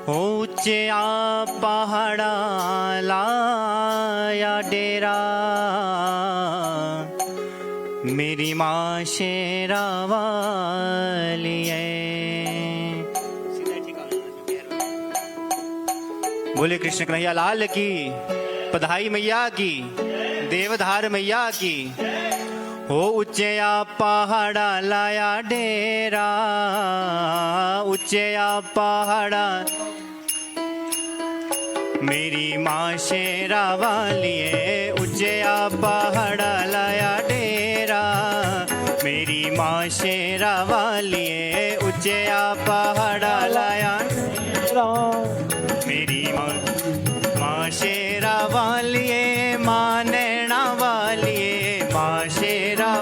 ऊंचा पहाड़ा लाया डेरा, मेरी माँ शेरा वाली है। बोले कृष्ण कन्हैया लाल की, पधाई मैया की, देवधार मैया की। हो ऊंचा पहाड़ा लाया डेरा, ऊंचा पहाड़ा मेरी माँ शेरा वाली है। ऊंचा पहाड़ा लाया डेरा, मेरी माँ शेरा वाली है। ऊंचा पहाड़ा लाया डेरा, मेरी माँ शेरा वाली है। माँ नैना वाली है, माँ शेरा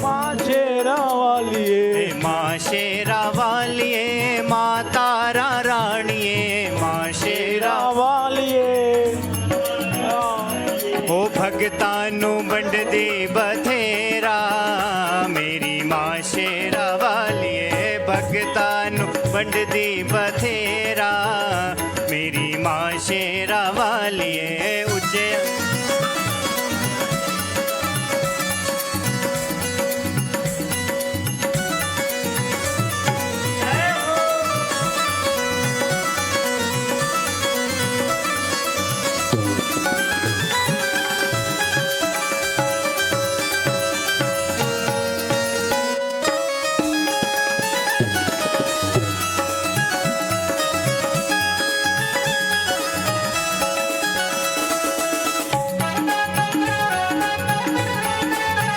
वाली है, माँ शेरा वाली है। माँ तारा रानी है, माँ शेरा वाली है। ओ भगतानु बंड दे बथेरा, मेरी माँ शेरा वाली है। भगतानु बंड दे बथेरा, मेरी माँ शेरा वाली है। ऊंचे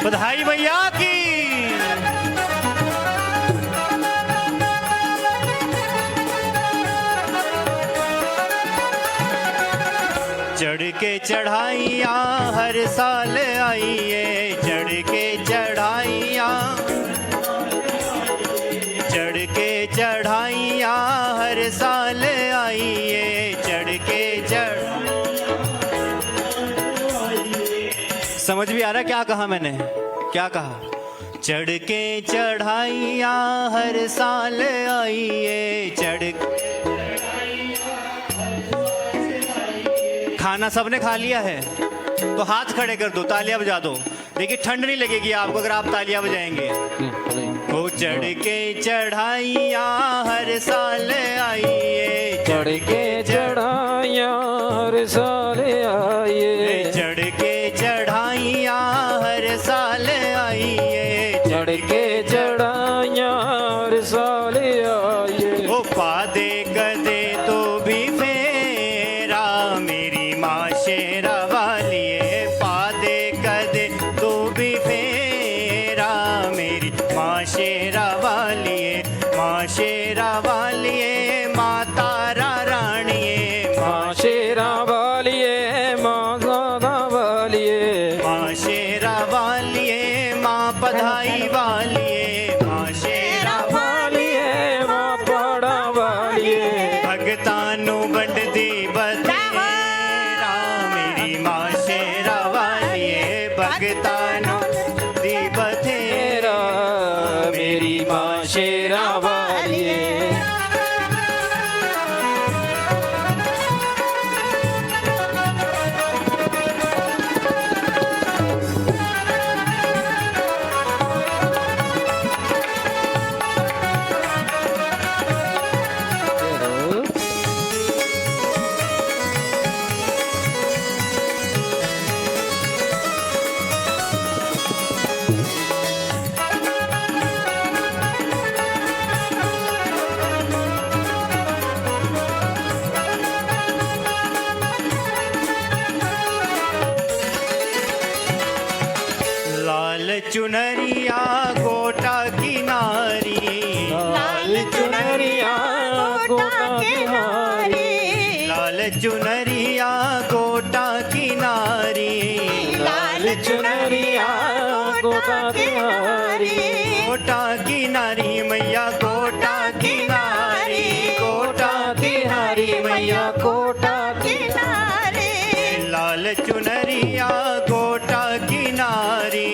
बधाई भैया की। चढ़ के चढ़ाइया हर साल आइए, चढ़ के चढ़ाइया, चढ़ के चढ़ाइया हर साल आइए। चढ़ के समझ भी आ रहा है क्या कहा मैंने, क्या कहा? चढ़ के चढ़ाइया हर साल आइए। चढ़ खाना सबने खा लिया है तो हाथ खड़े कर दो, तालियां बजा दो। देखिए ठंड नहीं लगेगी आपको अगर आप तालियां बजाएंगे। ओ चढ़ के चढ़ाइया हर साल आइए। चढ़ के चढ़ाइया हर साल आइए, चढ़ के चढ़ाइया हर साल आइए। चढ़ के चढ़ाइया हर साल आइए। ओ पादे कदे तो भी फेरा, मेरी माँ शेरा वाली है। पादे कदे तो भी फेरा, मेरी माँ शेरा वाली है। माँ शेरा वाली है, माँ तारा रानी है। माँ शेरा वाली है, माँ गाना वाली है। माँ शेरा वाली है, माँ पधाई वाली है। माँ शेरा वाली है, माँ पाड़ा वाली है। भगतानु बंड दी बथेरा, मेरी माँ शेरा वाली है। भगतानु दी बथेरा, मेरी माँ शेरा वाली है। लाल चुनरिया गोटा किनारी, लाल चुनरिया गोटा किनारी, लाल चुनरिया गोटा किनारी। लाल चुनरिया गोटा किनारी, गोटा किनारी मैया गोटा किनारी। गोटा किनारी मैया गोटा किनारी, लाल चुनरिया गोटा किनारी।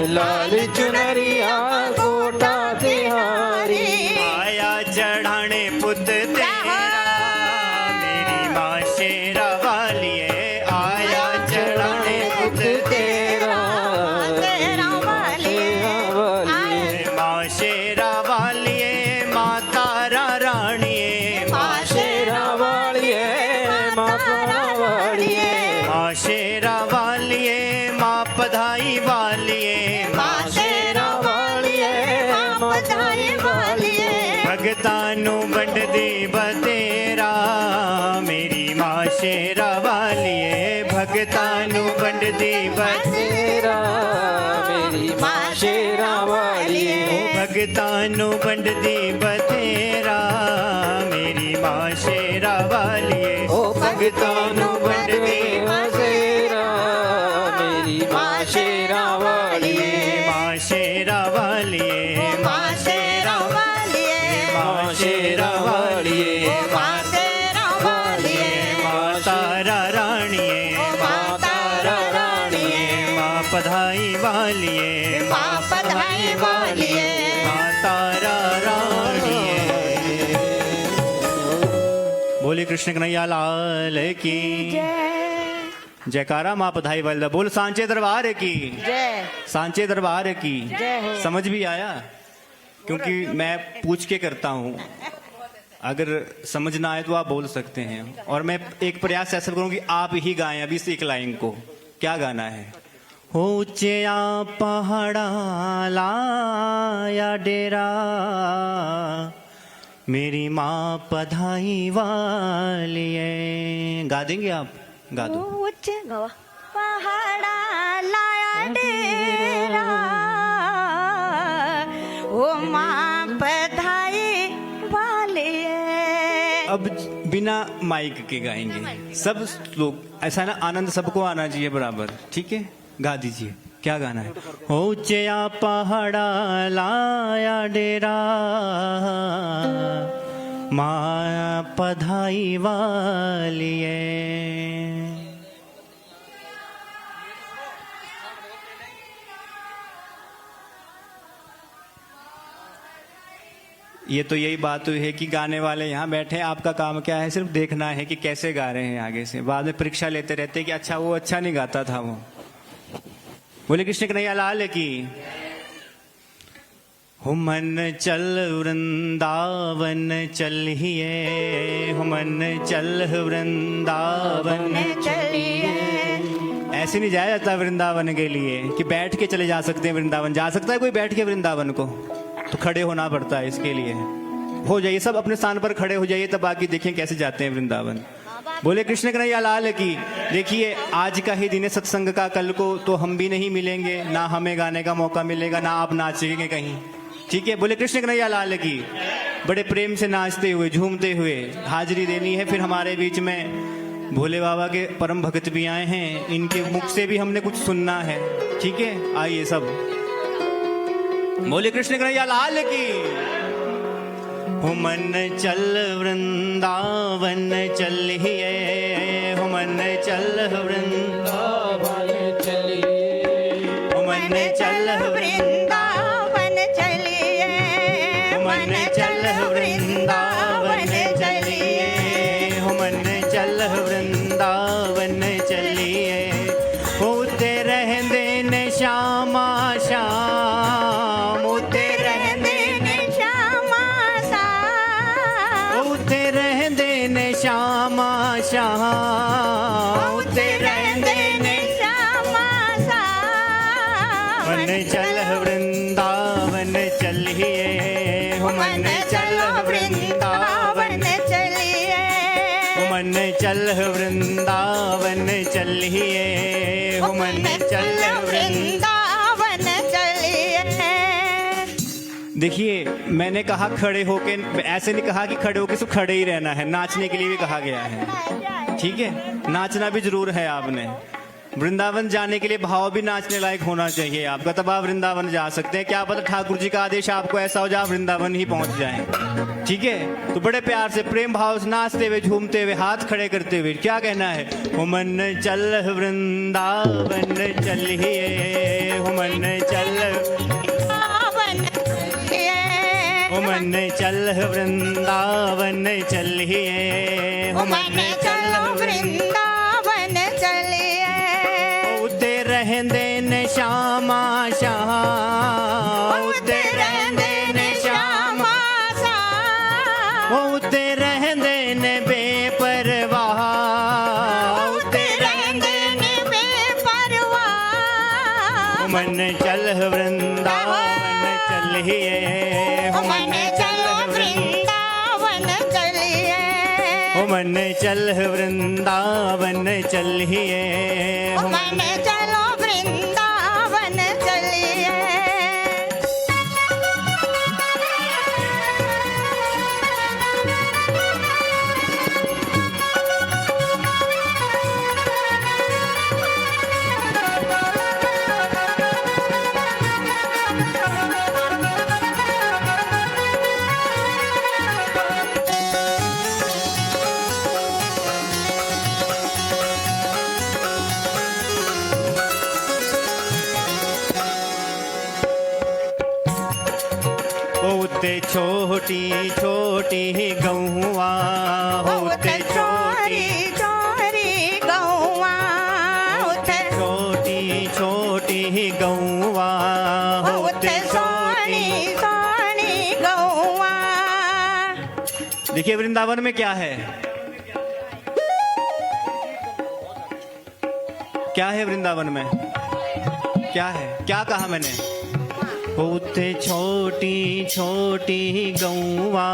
लाल चुनरिया गोटा किनारी। आया चढ़ाने पुत तेरा मेरी माँ शेरा वालिए आया चढ़ाने दूध तेरा तेरा वालिए माँ शेरा वालिए माँ तारा रानिए माँ शेरा वालिए माता वालिए माँ शेरा वालिए माँ पधाई वालिए माँ शेरा वालिए माँ बधाई वालिए भगतानु बंड दी बतेरा मेरी माँ शेरा वालिए भगतानु बंड दी तेरा मेरी माँ शेरा वालिए भगतानु बंड दी बतेरा मेरी माँ शेरा वालिए ओ भगतानु बंड दी बतेरा मेरी माँ शेरा वालिए माँ शेरा वालिए माँ शेरा वालिए माँ शेरा वालिए माँ शेरा वालिए माँ तारा रानिए माँ तारा रानिए माँ पधाई वालिए माँ बधाई वालिए माँ तारा रानिए बोले कृष्ण कन्हैया लाल की जय जयकारा माँ पधाई वाला बोल सांचे दरबार की जय सांचे दरबार की जय हो। समझ भी आया क्योंकि मैं पूछ के करता हूँ अगर समझ ना आए तो आप बोल सकते हैं और मैं एक प्रयास ऐसा करूँ कि आप ही गाएं अभी से एक लाइन को क्या गाना है ऊंचिया पहाड़ा लाया डेरा मेरी माँ पधाई वाली है गा देंगे आप गा दो ऊंच गवा पहाड़ा लाया डेरा ओ माँ बधाई वालिए अब बिना माइक के गाएंगे सब लोग ऐसा ना आनंद सबको आना चाहिए बराबर ठीक है गा दीजिए क्या गाना है ऊंचिया पहाड़ा लाया डेरा माँ पधाई वाली है ये तो यही बात हुई है कि गाने वाले यहाँ बैठे हैं आपका काम क्या है सिर्फ देखना है कि कैसे गा रहे हैं आगे से बाद में परीक्षा लेते रहते हैं कि अच्छा वो अच्छा नहीं गाता था वो बोले कृष्ण कन्हैया लाल की हो मन चल वृंदावन चलिए हो मन चल वृंदावन चलिए ऐसे नहीं जाया जाता वृंदावन के लिए कि बैठ के चले जा सकते हैं वृंदावन जा सकता है कोई बैठ के वृंदावन को तो खड़े होना पड़ता है इसके लिए हो जाइए सब अपने स्थान पर खड़े हो जाइए तब बाकी देखें कैसे जाते हैं वृंदावन बोले कृष्ण कन्हैया लाल की देखिए आज का ही दिन है सत्संग का कल को तो हम भी नहीं मिलेंगे ना हमें गाने का मौका मिलेगा ना आप नाचेंगे कहीं ठीक है बोले कृष्ण कन्हैया लाल की बड़े प्रेम से नाचते हुए झूमते हुए हाजिरी देनी है फिर हमारे बीच में भोले बाबा के परम भक्त भी आए हैं इनके मुख से भी हमने कुछ सुनना है ठीक है आइए सब बोले कृष्ण कन्हैया लाल की हो मन चल वृंदावन चलिए हो मन चल वृंदावन चलिए हो मन चल वृंदावन चलिए मन चल वृंदावन चलिए हो मन चल वृंदावन चलिए होते रहंदे ने श्यामा श्याम होते रहंदे ने श्यामा सा होते रहंदे ने श्यामा श्याम होते रहंदे ने श्यामा सा मन चल वृंदावन चलिए हो मन चल वृंदावन चलिए हो मन चल वृंदावन चलिए हो मन चल वृंदावन चलिए देखिए मैंने कहा खड़े होके ऐसे नहीं कहा कि खड़े होके सिर्फ खड़े ही रहना है नाचने के लिए भी कहा गया है ठीक है नाचना भी जरूर है आपने वृंदावन जाने के लिए भाव भी नाचने लायक होना चाहिए आपका तब आप वृंदावन जा सकते हैं क्या पता ठाकुर जी का आदेश आपको ऐसा हो जाए वृंदावन ही पहुंच जाएं ठीक है तो बड़े प्यार से प्रेम भाव से नाचते हुए झूमते हुए हाथ खड़े करते हुए क्या कहना है हो मन चल वृंदावन चलिए हो मन चल ओ मन चल वृंदावन चलिए, ओ मन चलो वृंदावन चलिए, उते रहंदे ने श्यामा शाह, उते रहंदे ने श्यामा सा, उते रहंदे ने बेपरवाह, उते रहंदे ने बेपरवाह, मन चल वृंदावन चलिए, ओ मन चलो वृंदावन चलिए, ओ मन चल वृंदावन चलिए, ओ मन चलो वृंदावन चलिए। होते छोटी छोटी गौआ, होते छोटी चोरी गौआ, उते छोटी छोटी गौआ, उते सोनी सोनी गौआ। देखिए वृंदावन में क्या है, क्या है वृंदावन में, क्या है, क्या कहा मैंने, होते छोटी छोटी गौआ,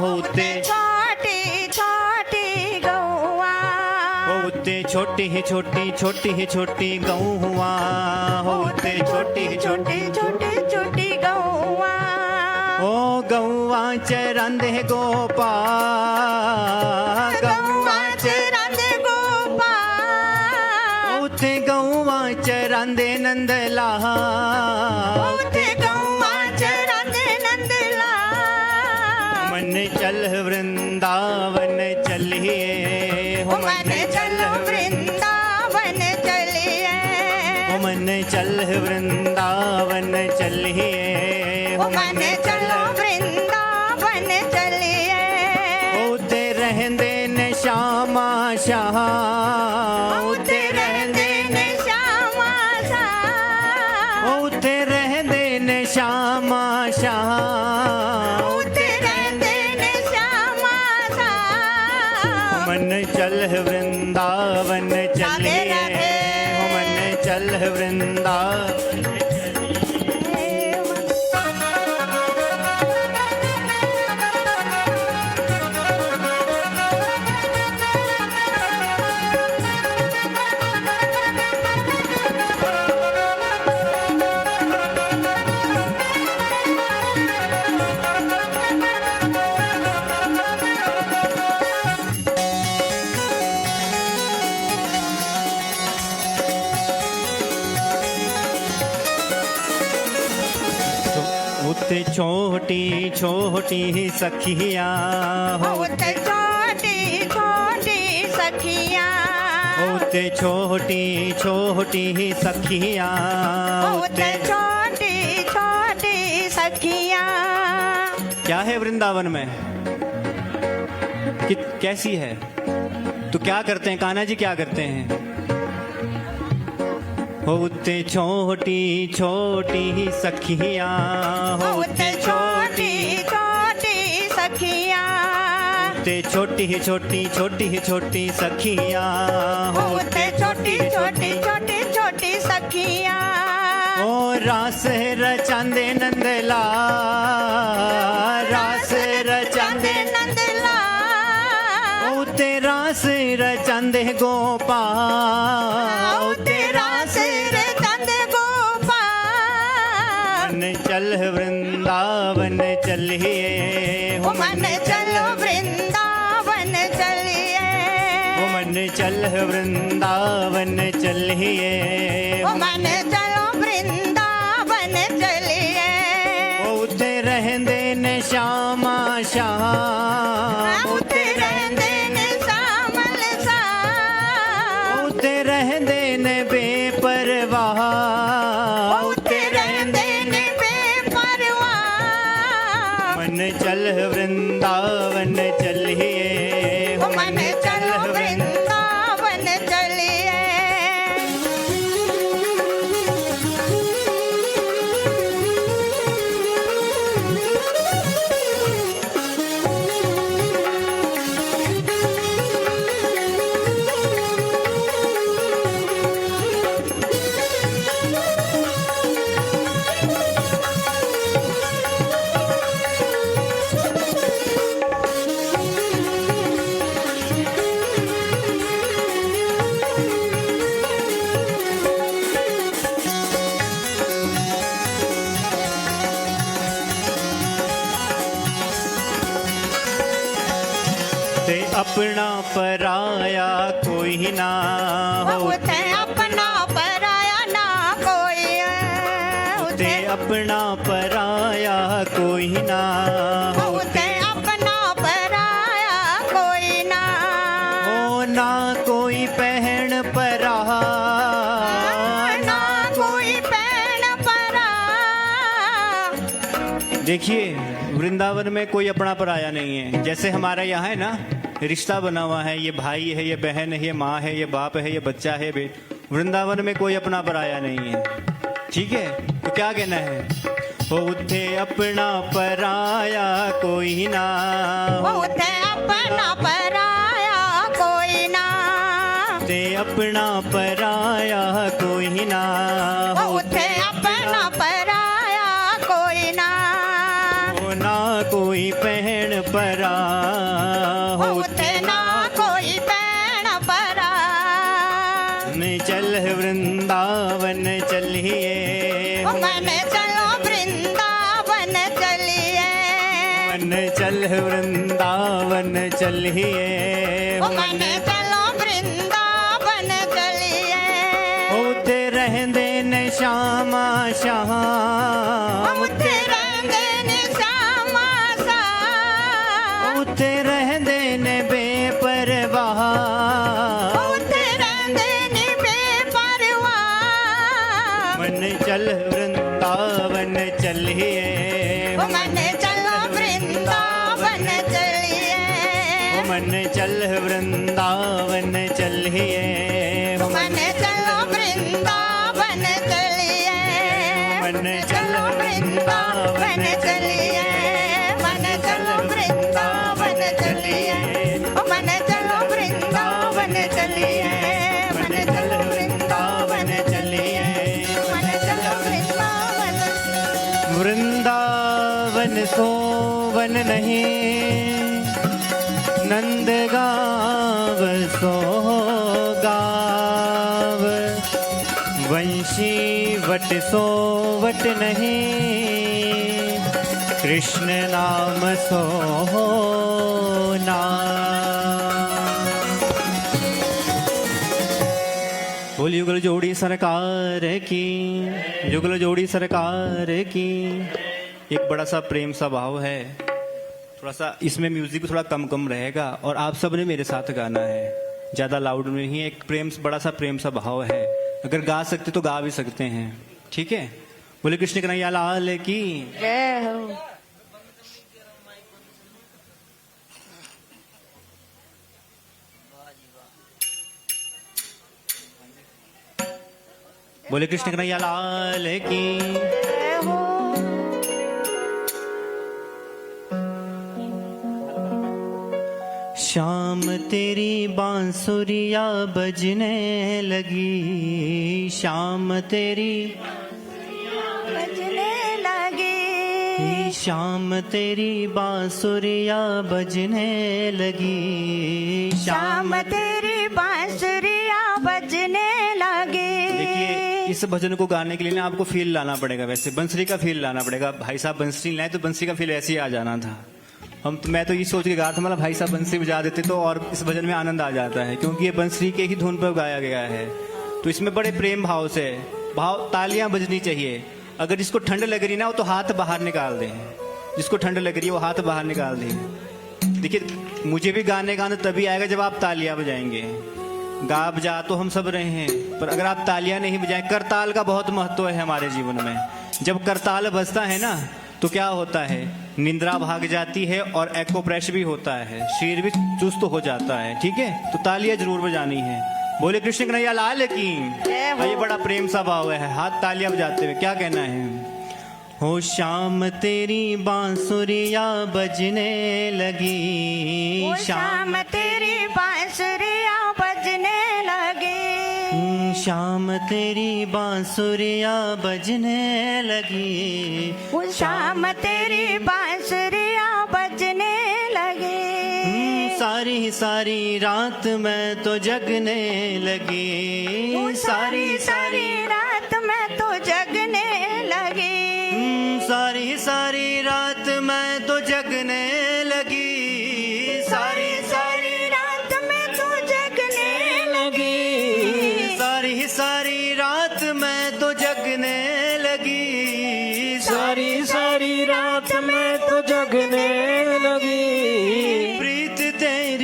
होते छोटी छोटी गौआ, होते छोटी छोटी छोटी छोटी गौआ, होते छोटी छोटी छोटी छोटी गौआ, ओ गौआ चरंदे गोपाल, गौआ चरंदे गोपाल, उते गौआ चरंदे नंदलाल, उते गौआ चरंदे नंदलाल, मन चल वृंदावन चलिए, ओ मन चलो वृंदावन चलिए, ओ मन चल वृंदावन चलिए, ओ मन चलो वृंदावन चलिए, उते रहंदे ने श्यामा शाह, उते रहंदे ने श्यामा सा, उते रहंदे ने श्यामा शाह, उते रहंदे ने श्यामा सा, मन चल वृंदावन चलिए, राधे। ओ मन चल वृंदावन। उते छोटी छोटी सखिया, उते छोटी छोटी सखिया, उते छोटी छोटी सखिया, उते छोटी छोटी सखिया। क्या है वृंदावन में, कैसी है, तो क्या करते हैं कान्हा जी, क्या करते हैं, होते छोटी छोटी सखिया, उते छोटी छोटी सखिया, उते छोटी छोटी छोटी छोटी सखिया, उते छोटी छोटी छोटी छोटी सखिया, ओ रास रचांदे नंदलाल, रास रचांदे नंदलाल, उते रास रचांदे गोपाल, उते रास रचंद गोपाल, मन चल वृंदावन चलिए, ओ मन चलो वृंदावन चलिए, ओ मन चल वृंदावन चलिए, ओ मन चलो वृंदावन चलिए, उते रहंदे ने श्यामा शाह, उते रहंदे ने श्यामल सा, उते रहंदे ने बेपरवाह, उते रहंदे ने बेपरवाह, ते अपना पराया कोई ना हो, उते अपना पराया ना कोई, ते अपना पराया कोई ना हो, उते अपना पराया कोई ना, हो ना कोई पहन परा, ना कोई पैण परा। देखिए वृंदावन में कोई अपना पराया नहीं है। जैसे हमारे यहाँ है ना, रिश्ता बना हुआ है, ये भाई है, ये बहन है, ये माँ है, ये बाप है, ये बच्चा है। वृंदावन में कोई अपना पराया नहीं है, ठीक है। तो क्या कहना है, हो उठे अपना पराया कोई ना, उते अपना पराया कोई ना, ते अपना पराया कोई ना, उते अपना पराया कोई ना, हो ना कोई पहन परा, उते ना कोई पैण परा। में चल वृंदावन चलिए, मन चलो वृंदावन चलिए, मन चल वृंदावन चलिए, मन चलो वृंदावन चलिए, होते रहंदे न श्यामा श्याम, उते रहंदे ने श्यामा सा, उते रहंदे न बेपरवाह, उते रहंदे ने बेपरवाह। मन चल वृंदावन चलिए, मन चलो वृंदावन चलिए, मन चल वृंदावन चलिए, मन चलो वृंदावन चलिए, मन चलो वृंदावन चलिए, मन चलो वृंदावन चलिए, मन चलो वृंदावन चलिए, मन चलो वृंदावन चलिए, मन चलो वृंदावन। वृंदावन सोवन नहीं, नंद गाव सो गाव, वंशी वट सो वट नहीं, कृष्ण नाम सो नाम। बोल युगल जोड़ी सरकार की, युगल जोड़ी सरकार की। एक बड़ा सा प्रेम सा भाव है, थोड़ा सा इसमें म्यूजिक भी थोड़ा कम कम रहेगा और आप सब ने मेरे साथ गाना है, ज्यादा लाउड में नहीं। एक प्रेम, बड़ा सा प्रेम सा भाव है, अगर गा सकते तो गा भी सकते हैं, ठीक है। बोले कृष्ण कन्हैया लाल की। जय हो। बोले कृष्ण कन्हैया लाल की। जय हो। शाम तेरी बांसुरिया बजने लगी, शाम तेरी बजने लगी, शाम तेरी बांसुरिया बजने लगी, शाम तेरी बांसुरिया बजने लगी। देखिए इस भजन को गाने के लिए ना आपको फील लाना पड़ेगा, वैसे बंसरी का फील लाना पड़ेगा। भाई साहब बंसरी लाए तो बंसरी का फील ऐसे ही आ जाना था। मैं तो ये सोच के गा था, मतलब भाई साहब बंसरी बजा देते तो और इस भजन में आनंद आ जाता है, क्योंकि ये बंसरी के ही धुन पर गाया गया है। तो इसमें बड़े प्रेम भाव से भाव तालियां बजनी चाहिए। अगर जिसको ठंड लग रही ना वो तो हाथ बाहर निकाल दें, जिसको ठंड लग रही है वो हाथ बाहर निकाल दें। देखिए मुझे भी गाने गाना तभी आएगा जब आप तालियां बजाएंगे। गा बजा तो हम सब रहे हैं, पर अगर आप तालियां नहीं बजाएं, करताल का बहुत महत्व है हमारे जीवन में। जब करताल बजता है ना तो क्या होता है, निंद्रा भाग जाती है और एक्ोप्रेश भी होता है, शरीर भी चुस्त हो जाता है, ठीक है। तो तालियां जरूर बजानी है। बोले कृष्ण कन्हैया लाल की। ये बड़ा प्रेम सा भाव है, हाथ तालियां बजाते हुए क्या कहना है। हो शाम तेरी बांसुरिया बजने लगी, शाम तेरी बांसुरिया बजने लगी, शाम तेरी बांसुरिया बजने लगी, शाम तेरी बांसुरिया बजने लगी। सारी सारी रात मैं तो जगने लगी, सारी सारी रात मैं तो जगने लगी, सारी सारी रात मैं तो जगने लगी, सारी सारी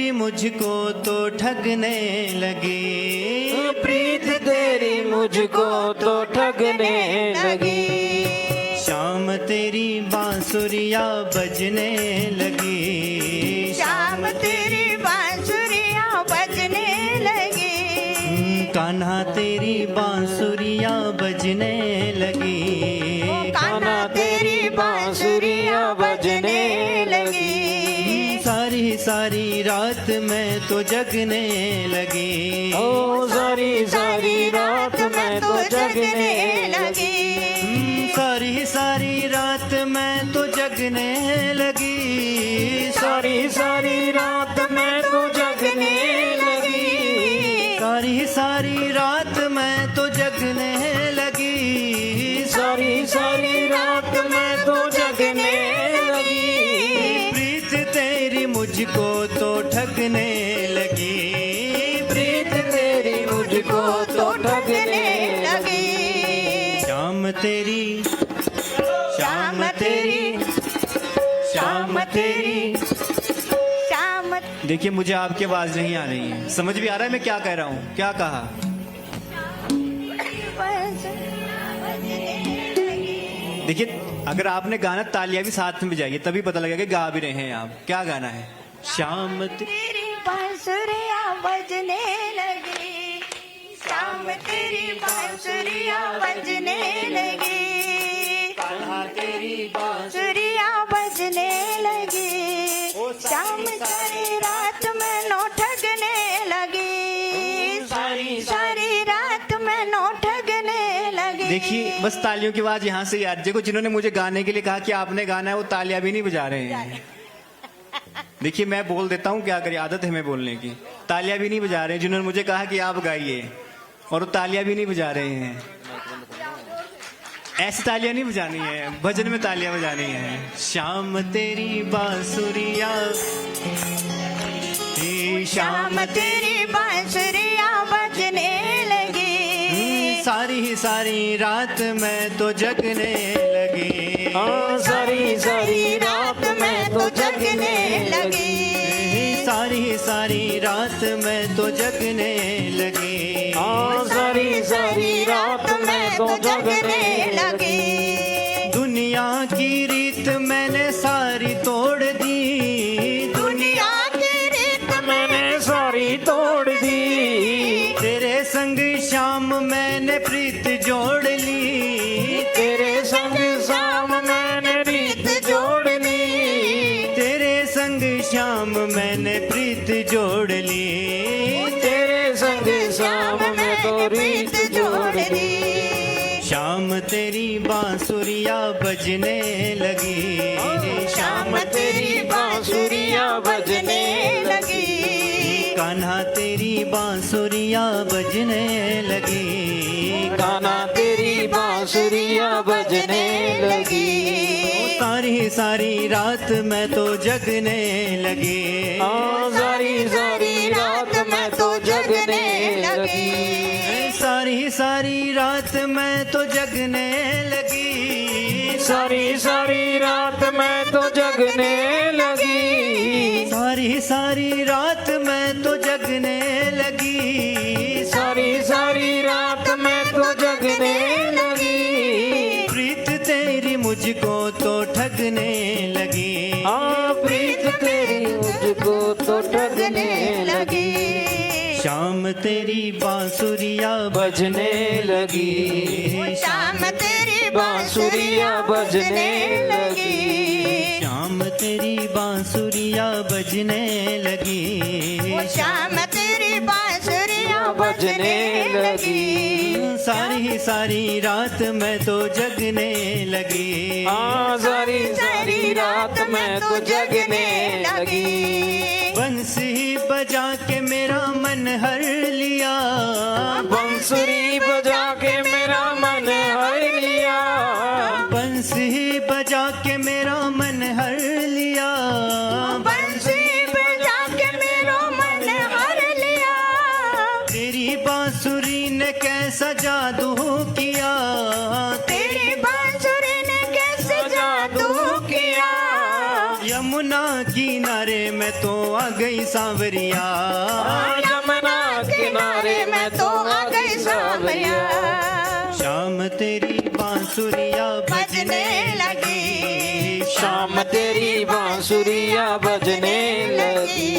तेरी मुझको तो ठगने लगी, प्रीत तेरी मुझको तो ठगने लगी। शाम तेरी बांसुरिया बजने लगी, शाम तेरी बांसुरियां बजने लगी। कान्हा तेरी बांसुरिया बजने लगी, कान्हा तेरी बांसुरियां बजने लगी। सारी सारी रात मैं तो जगने लगी, ओ सारी सारी रात मैं तो जगने लगी। सारी सारी रात मैं तो जगने लगी, सारी सारी रात मैं तो जगने लगी। सारी सारी रात मैं तो जगने लगी, सारी सारी रात मैं तो जगने लगी। प्रीत तेरी मुझको तो ठगने लगी, प्रीत तेरी मुझको तो ठगने लगी। शाम तेरी, शाम तेरी, शाम तेरी। शाम देखिए मुझे आपकी आवाज नहीं आ रही है, समझ भी आ रहा है मैं क्या कह रहा हूँ, क्या कहा? देखिए अगर आपने गाना तालियां भी साथ में बजाइए तभी पता लगेगा कि गा भी रहे हैं आप। क्या गाना है? शाम तेरी बांसुरियां बजने लगी, शाम तेरी बांसुरियां बजने लगी। तेरी बांसुरियां बजने लगी, शाम सारी रात मैं नो ठगने लगी। सारी सारी रात मैं नो ठगने लगी। देखिए बस तालियों की आवाज यहाँ से यार, देखो जिन्होंने मुझे गाने के लिए कहा कि आपने गाना है वो तालियां भी नहीं बजा रहे हैं। देखिए मैं बोल देता हूँ, क्या करिए, आदत है हमें बोलने की। तालियां भी नहीं बजा रहे हैं जिन्होंने मुझे कहा कि आप गाइए, और वो तालियां भी नहीं बजा रहे हैं। ऐसी तालियां नहीं बजानी है, भजन में तालियां बजानी है। शाम तेरी बांसुरिया, शाम तेरी बांसुरियां बजने लगी। सारी ही सारी रात मैं तो जगने लगी, हाँ सारी सारी रात मैं तो जगने लगी। सारी ही सारी रात मैं तो जगने लगी, हाँ सारी सारी रात मैं तो जगने लगी। दुनिया की रीत मैंने सारी तोड़ दी, दुनिया की रीत मैंने सारी तोड़ दी। तेरे संग शाम मैंने प्रीत जोड़ ली, तेरे संग शाम मैंने रीत जोड़ ली। तेरे संग शाम मैंने प्रीत जोड़ ली, तेरे संग शाम मैं तो रीत जोड़ ली। शाम तेरी बांसुरिया बजने लगी, शाम तेरी बांसुरियां बजने लगी। कान्हा तेरी बांसुरिया बजने लगी, गाना तेरी बांसुरियां बजने लगी। सारी सारी रात मैं तो जगने लगी, हाँ सारी सारी रात मैं तो जगने लगी। सारी सारी रात मैं तो जगने लगी, सारी सारी रात मैं तो जगने लगी। सारी सारी रात मैं तो जगने लगी, सारी सारी रात मैं तो जगने लगी। प्रीत तेरी मुझको तो ठगने लगी, हाँ प्रीत तेरी मुझको तो ठगने लगी। शाम तेरी बांसुरिया बजने लगी, शाम तेरी बांसुरियां बजने लगी। शाम तेरी बांसुरिया बजने लगी, शाम तेरी बांसुरियां बजने लगी। सारी सारी रात मैं तो जगने लगी, हाँ सारी सारी रात मैं तो जगने लगी। बंसी बजा के मेरा मन हर लिया, बंसुरी बजा के मेरा मन हर लिया। बंसी बजा के मेरा मन हर लिया, बंसी बजा के मेरा मन हर लिया। तेरी बांसुरी ने कैसा जादू किया, तेरी बांसुरी ने कैसे जादू किया। यमुना किनारे मैं तो आ गई सांवरिया, यमुना किनारे मैं तो आ गई सांवरिया। शाम तेरी बांसुरिया बजने लगी, शाम तेरी बांसुरिया बजने लगी।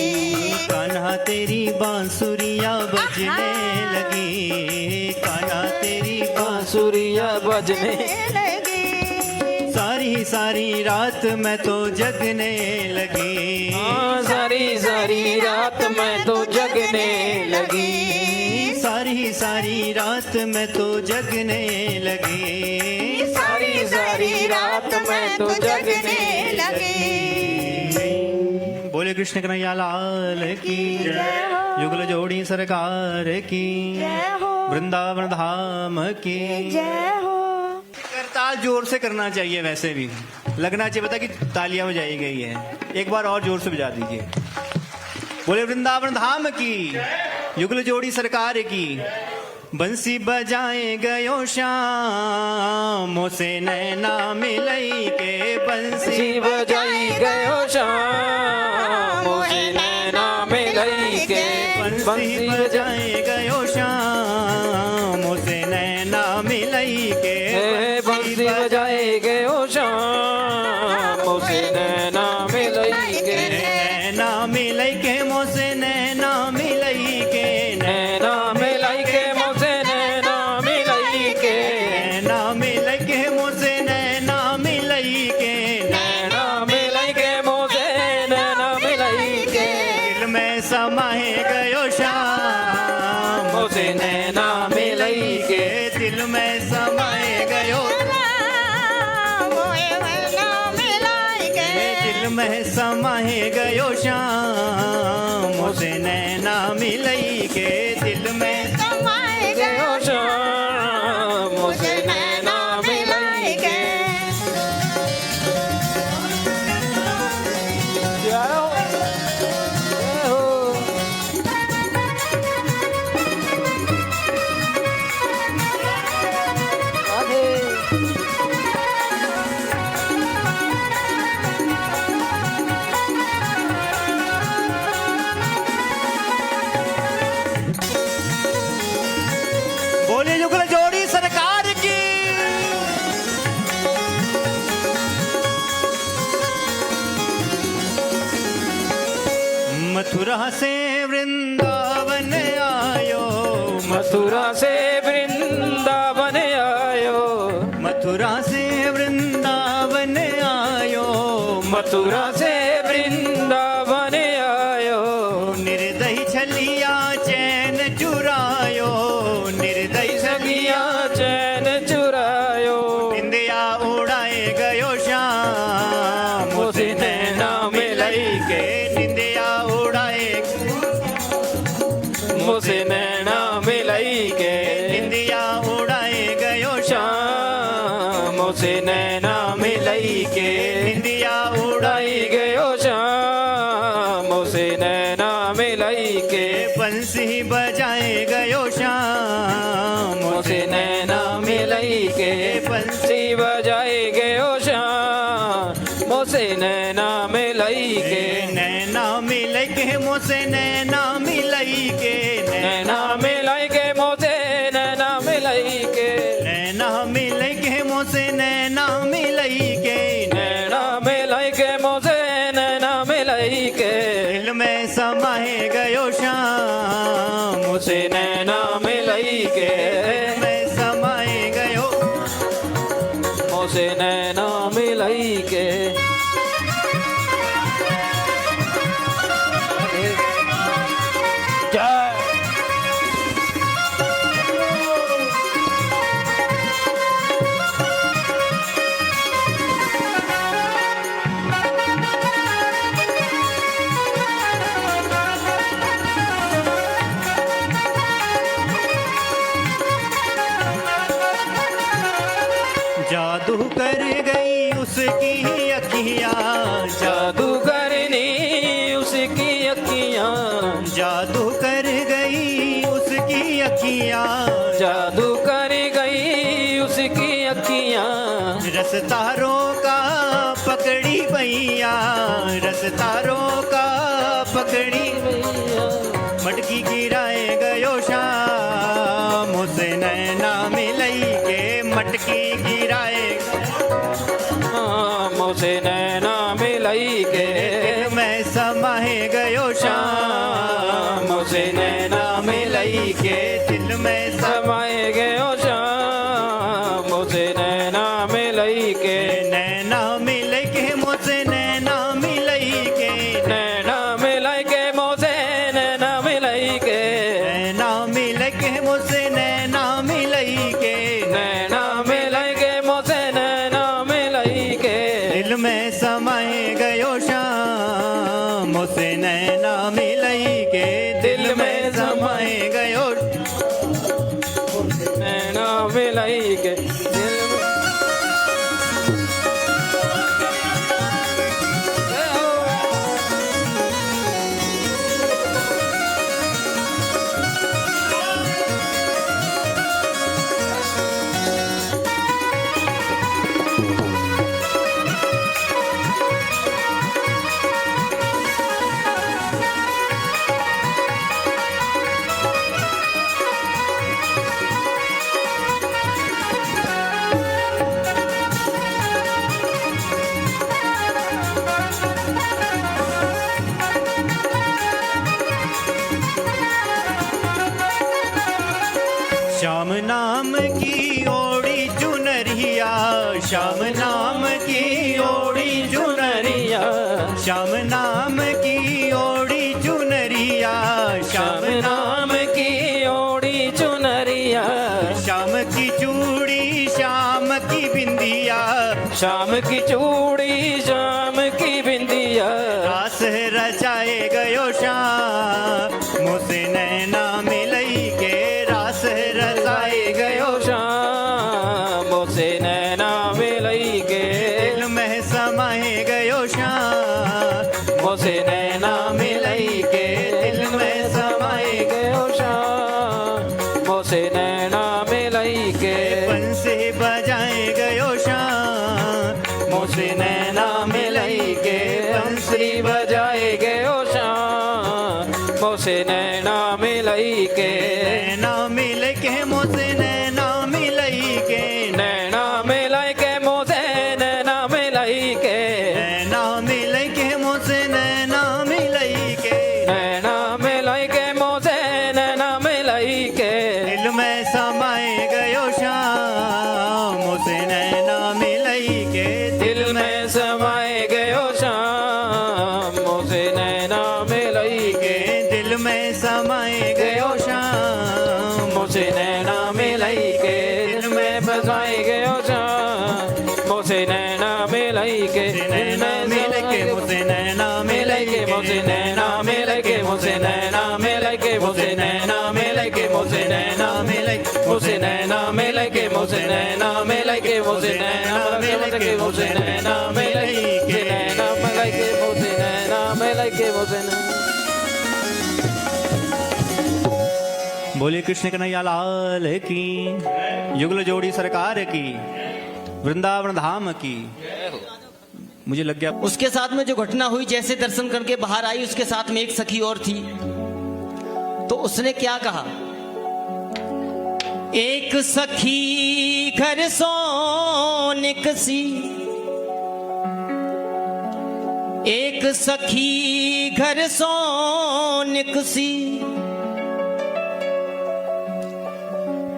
कान्हा तेरी बांसुरिया बजने लगी, कान्हा तेरी बांसुरिया बजने लगी। सारी सारी रात मैं तो जगने लगी, सारी सारी रात मैं तो जगने लगी। सारी सारी रात मैं तो जगने लगी, सारी सारी रात मैं तो जगने लगी। बोले कृष्ण कन्हैया लाल की जय हो। युगल जोड़ी सरकार की, जय हो, वृंदावन धाम की। जय हो। करताल जोर से करना चाहिए, वैसे भी लगना चाहिए पता कि तालियां बजाई गई है। एक बार और जोर से बजा दीजिए। बोले वृंदावन धाम की, युगल जोड़ी सरकार की। बंसी बजाए गयो श्याम से नैना मिलई के, बंसी बजाई गयो श्याम से नैना मिलई के। बंसी बजाए गयो श्याम से नैना मिलई के, बंसी बजाए गयो श्याम से नैना मिलई के। नैना मिलई के मोसे नैना मिलई के, नैना मिलई के मोसे नैना मिलई के। नैना मिलई के मोसे नैना मिलई के, नैना मिलई के मोसे नैना मिलई के। दिल में समाए गयो श्याम मोसे नैना मिलई के। दिल में समाए गयो, दिल में समाए गयो श्याम से नैना मिलई के। दिल में समाए गयो श्याम से नैना मिलई के। जय हो, जय हो। राधे। बोले युगल जोड़ी सरकार की। मथुरा से वृंदावन आयो, मथुरा से वृंदावन आयो। मथुरा से वृंदावन आयो, मथुरा से वृंदावन आयो। निर्दयी छलिया चैन चुरायो, निर्दयी सगिया चैन चुरायो। निंदिया उड़ाए गयो श्याम मोसे नैना मिलई के। निंदिया उड़ाए, मोसे नैना मिलई के। निंदिया उड़ाए गयो श्याम मोसे नैना मिलई के। निंदिया उड़ाई उड़ाए गयो श्याम मोसे नैना मिलई के। बंसी बजाए गयो श्याम मोसे नैना मिलई के। बंसी बजाए गयो श्याम मोसे नैना मिलई के। नैना मिलई के मोसे नैना मिलई के, नैना मिलई के मोसे नैना मिलई के। नैना मिलई के मोसे नैना मिलई के। नैना मिलई के मोसे नैना मिलई के। दिल में समाए गयो श्याम मोसे नैना मिलई के। दिल में समाए गयो, मोसे नैना मिलई के। जय। जादू कर गई उसकी अखियां, जादू करनी उसकी अखियां। जादू कर गई उसकी अखियां, जादू कर गई उसकी अखियां। रसतारों का पकड़ी पैया, रसतारों का मटकी गिराए गयो श्याम मुझसे नैना मिलई के मटकी गिराए मोसे नैना मिलई के दिल में समाए गयो श्याम मोसे नैना मिलई के दिल में समाए गयो श्याम मोसे नैना मिलई के नैना मिल के मुझसे नैना मिलई के नैना मिलई के मोसे नैना मिलई के नैना मिल के मुझसे नैना मिलई के नैना मिलई के मोसे नैना मिलई के दिल में समाए गयो श्याम मुझसे नैना मिलई के दिल में समाए गयो नैना मिलई के दिल में श्याम नाम की ओड़ी चुनरिया श्याम नाम की ओड़ी चुनरिया श्याम नाम की ओड़ी चुनरिया श्याम श्याम नाम की ओड़ी चुनरिया श्याम की चूड़ी श्याम की बिंदिया शाम की चूड़ी शाम की बिंदिया रास रचाए गयो श्याम मुझसे नैना मिलई के रास रचाए गयो शाम मोसे नैना मिलई के दिल में समाए गयो श्याम मोसे नैना मिलई के दिल में समाए गयो शाम मोसे नैना मिलई के बंसी बजाए गयो श्याम मोसे नैना मिलई के बंसरी बजाए गयो शाम मोसे नैना मिलई के नैना मिल के मुझसे नैना मिलई के नैना मिलई के मोसे नैना मिलई के नैना मिल के मुझसे नैना मिलई के नैना मिलई के मोसे नैना मिलई के दिल में समाए गयो श्याम मुझसे नैना मिलई के दिल में समाए गयो शाम मोसे नैना मिलई के दिल में समाए गयो श्याम मोसे नैना मिलई के दिल में बसाए गयो शाम मोसे नैना मिलई के नैना मिल के मुझसे नैना मिलई के मोसे नैना मिलई के मोसे नैना मिलई के मोसे नैना मिलई के मोसे नैना मिलई मोसे नैना मिलई के मोसे नैना मिलई के मोसे नैना मिलई के मोसे नैना मिलई के नैना मिलई के मोसे नैना मिलई के मोसे नैना बोले कृष्ण कन्हैया लाल की युगल जोड़ी सरकार की वृंदावन धाम की। मुझे लग गया उसके साथ में जो घटना हुई, जैसे दर्शन करके बाहर आई, उसके साथ में एक सखी और थी। तो उसने क्या कहा, एक सखी घर सोनिक सी, एक सखी घर सोनिक सी,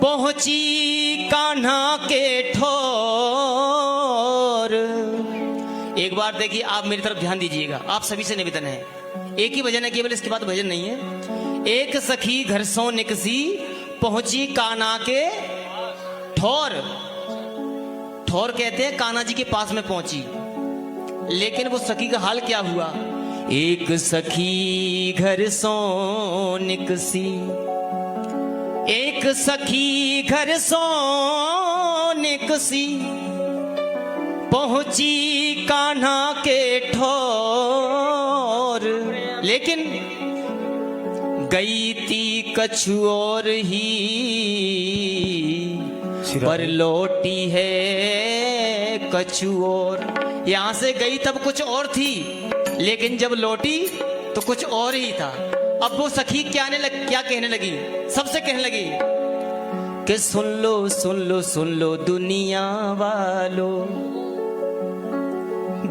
पहुंची कान्हा के ठोर। एक बार देखिए, आप मेरी तरफ ध्यान दीजिएगा, आप सभी से निवेदन है। एक ही भजन है केवल, इसके बाद भजन नहीं है। एक सखी घर सो निकसी, पहुंची कान्हा के ठोर। ठोर कहते हैं कान्हा जी के पास में पहुंची। लेकिन वो सखी का हाल क्या हुआ, एक सखी घर सो निकसी, एक सखी घर सो निकसी, पहुंची कान्हा के ठोर। लेकिन गई थी कछु और ही, पर लौटी है कछु और। यहां से गई तब कुछ और थी, लेकिन जब लौटी तो कुछ और ही था। अब वो सखी क्या कहने लगी, सबसे कहने लगी कि सुन लो सुन लो सुन लो दुनिया वालों,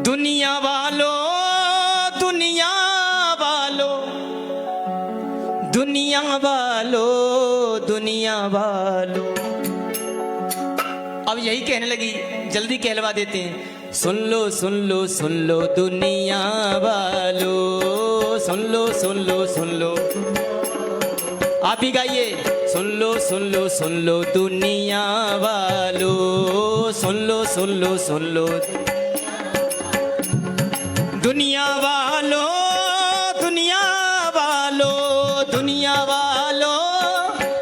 दुनिया वालों, दुनिया वालों, दुनिया वालों, दुनिया वालों। अब यही कहने लगी, जल्दी कहलवा देते हैं। सुन लो सुन लो सुन लो दुनिया वालों, सुन लो सुन लो सुन लो। आप ही गाइए। सुन लो सुन लो सुन लो दुनिया वालों, सुन लो सुन लो सुन लो दुनिया वालों, दुनिया वालों, दुनिया वालों,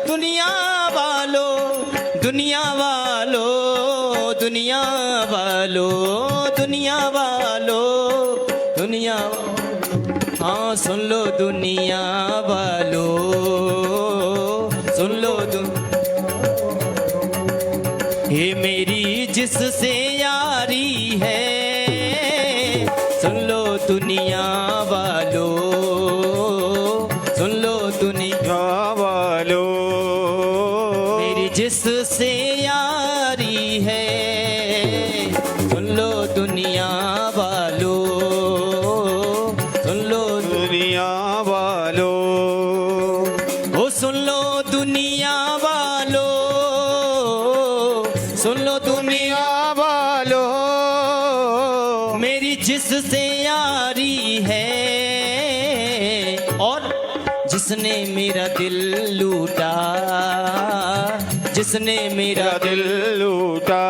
दुनिया वालों, दुनिया वालों, दुनिया वालों, दुनिया वालों, दुनिया। हाँ सुन लो दुनिया वालों, सुन लो ये मेरी जिससे यारी है, सुन लो दुनिया वालों, सुन लो दुनिया वालों, मेरी जिससे यारी है, सुन लो दुनिया वालों, सुन लो दुनिया वालों, ओ सुन लो दुनिया वालों, सुन लो दुनिया वालों, मेरी जिससे यारी है, और जिसने मेरा दिल लूटा, जिसने मेरा दिल लूटा,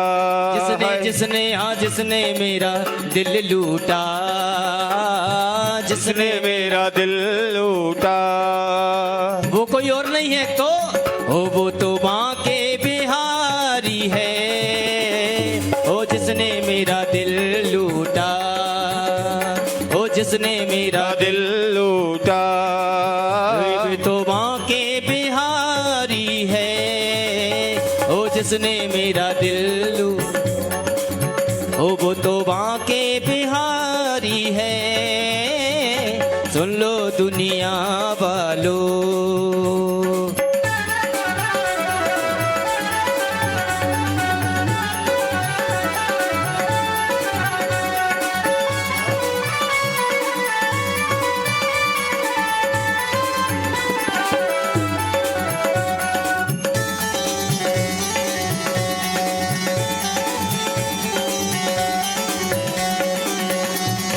जिसने जिसने हाँ जिसने मेरा दिल लूटा, जिसने मेरा दिल लूटा, वो कोई और नहीं है तो वो तो बांके बिहारी है, ओ जिसने मेरा दिल लूटा, ओ जिसने मेरा दिल लूटा, तो बांके बिहारी है, ओ जिसने मेरा दिल लूटा, ओ वो तो बांके बिहारी है, सुन लो दुनिया वालों।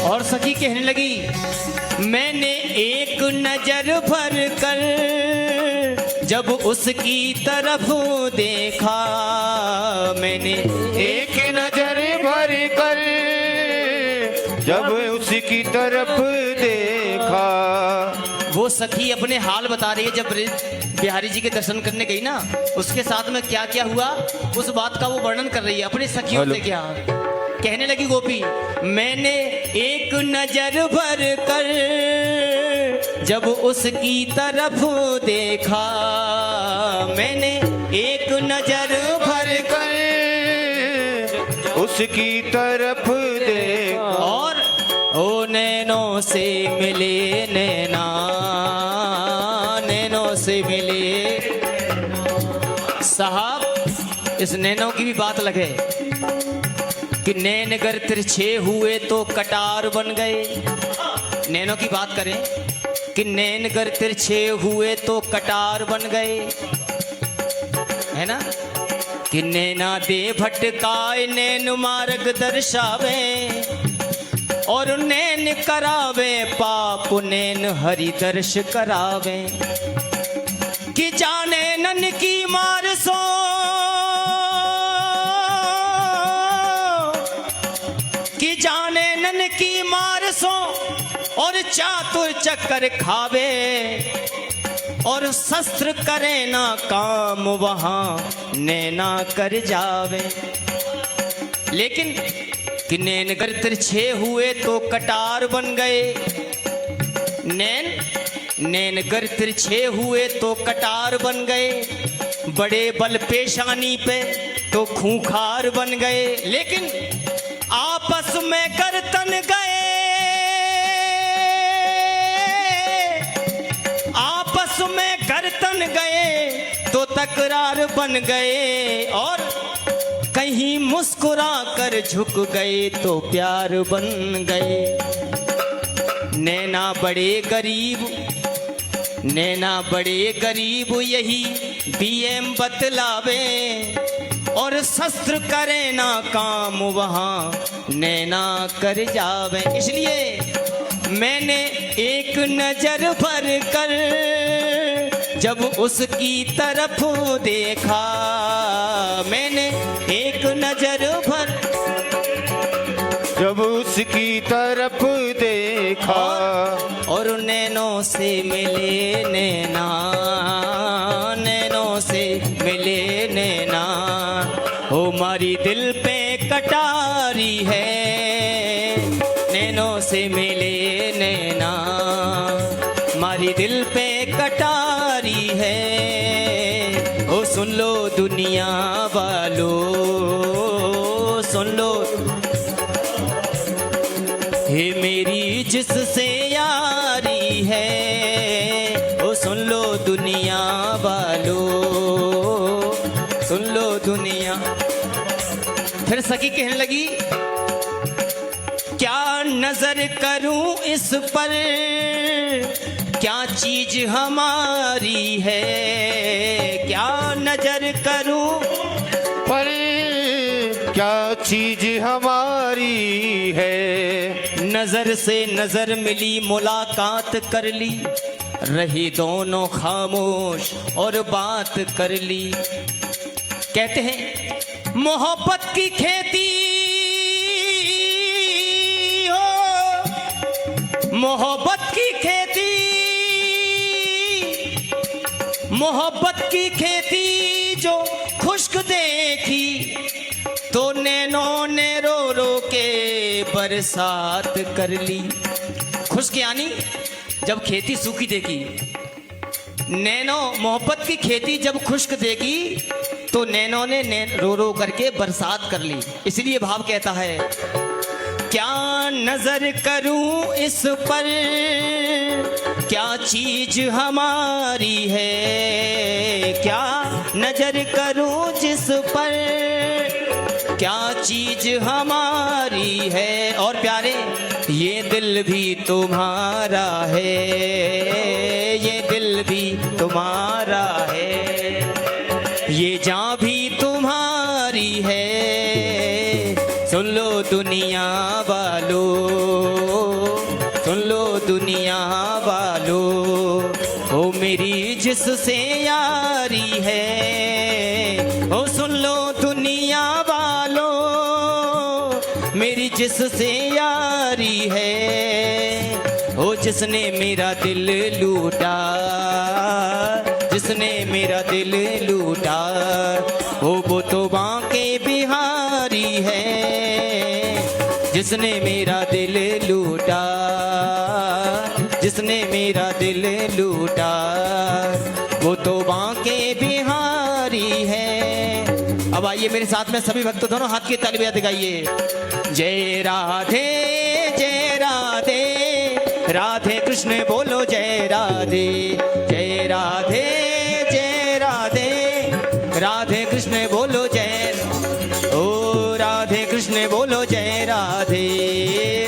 और सखी कहने लगी, मैंने एक नजर भर कर जब उसकी तरफ देखा, मैंने एक नजर भर कर जब उसकी तरफ देखा। वो सखी अपने हाल बता रही है, जब बिहारी जी के दर्शन करने गई ना, उसके साथ में क्या क्या हुआ उस बात का वो वर्णन कर रही है अपनी सखियों से। क्या कहने लगी गोपी, मैंने एक नजर भर कर जब उसकी तरफ देखा, मैंने एक नजर भर कर उसकी तरफ देखा, और ओ नैनों से मिले नैना, नैनों से मिले। साहब इस नैनों की भी बात लगे कि नैन अगर तिरछे हुए तो कटार बन गए। नैनों की बात करें कि नैन अगर तिरछे हुए तो कटार बन गए, है ना। कि नैना दे भटकाए नैन मार्ग दर्शावे, और नैन करावे पाप नैन हरि दर्श करावे। कि जाने नन की मार सो, कि जाने नन की मार सो, और चातुर चक्कर खावे, और शस्त्र करे ना काम वहां नैना कर जावे। लेकिन कि नैन अगर तिरछे हुए तो कटार बन गए, नैन अगर तिरछे हुए तो कटार बन गए, बड़े बल पेशानी पे तो खूंखार बन गए। लेकिन आपस में करतन गए, बन गए तो तकरार बन गए, और कहीं मुस्कुरा कर झुक गए तो प्यार बन गए। नैना बड़े गरीब, नैना बड़े गरीब यही बीएम बतलावे, और शस्त्र करे ना काम वहाँ नैना कर जावे। इसलिए मैंने एक नजर भर कर जब उसकी तरफ देखा, मैंने एक नजर भर जब उसकी तरफ देखा, और नैनों से मिले नैना, नैनों से मिले नैना, ओ मारी दिल पे कटारी है, नैनों से मिले नैना, मारी दिल पे कटारी है। ओ सुन लो दुनिया वालों, सुन लो, हे मेरी जिससे यारी है, ओ सुन लो दुनिया वालों, सुन लो दुनिया। फिर सखी कहने लगी, क्या नजर करूं इस पर, क्या चीज हमारी है, क्या नजर करूं पर क्या चीज हमारी है। नजर से नजर मिली, मुलाकात कर ली, रही दोनों खामोश और बात कर ली। कहते हैं मोहब्बत की खेती हो, मोहब्बत की खेती, मोहब्बत की खेती जो खुश्क देखी, तो नैनों ने रो रो के बरसात कर ली। खुश्क यानी जब खेती सूखी देखी, नैनों मोहब्बत की खेती जब खुश्क देखी तो नैनों ने रो रो करके बरसात कर ली। इसलिए भाव कहता है, क्या नजर करूं इस पर, क्या चीज हमारी है, क्या नजर करूं जिस पर, क्या चीज हमारी है। और प्यारे, ये दिल भी तुम्हारा है, ये दिल भी तुम्हारा है, ये जान भी तुम्हारी है। सुन लो दुनिया वालों, सुन लो दुनिया वालों, ओ मेरी जिससे यारी है, ओ सुन लो दुनिया वालों, मेरी जिससे यारी है। ओ जिसने मेरा दिल लूटा, जिसने मेरा दिल लूटा, वो तो बांके बिहारी है। जिसने मेरा दिल लूटा, जिसने मेरा दिल लूटा, वो तो बांके बिहारी है। अब आइए मेरे साथ में सभी भक्त दोनों हाथ की तालियां दिखाइए। जय राधे, जय राधे, राधे कृष्ण बोलो जय राधे, जय राधे, जय राधे, राधे कृष्ण बोलो जय, ओ राधे कृष्ण बोलो जय राधे,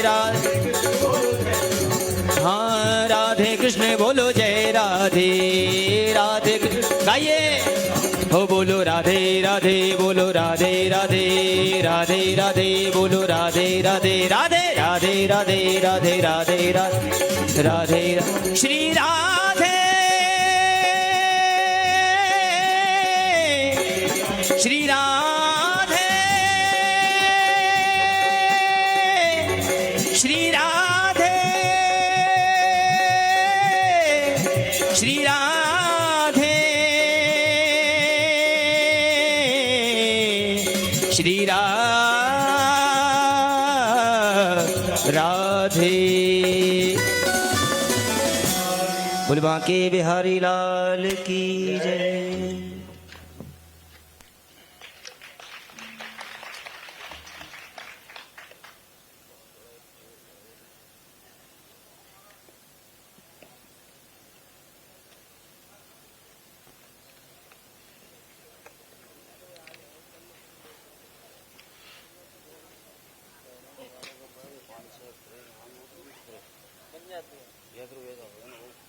राधे, हाँ राधे कृष्ण बोलो जय राधे, राधे गाइए हो, बोलो राधे राधे, बोलो राधे राधे, राधे राधे बोलो राधे राधे, राधे राधे राधे, राधे राधे राधे, राधे श्री राधे, श्री राधे, श्री राधे, श्री राधे, श्री राधे। बोल बांके बिहारी लाल की जय। जाती है।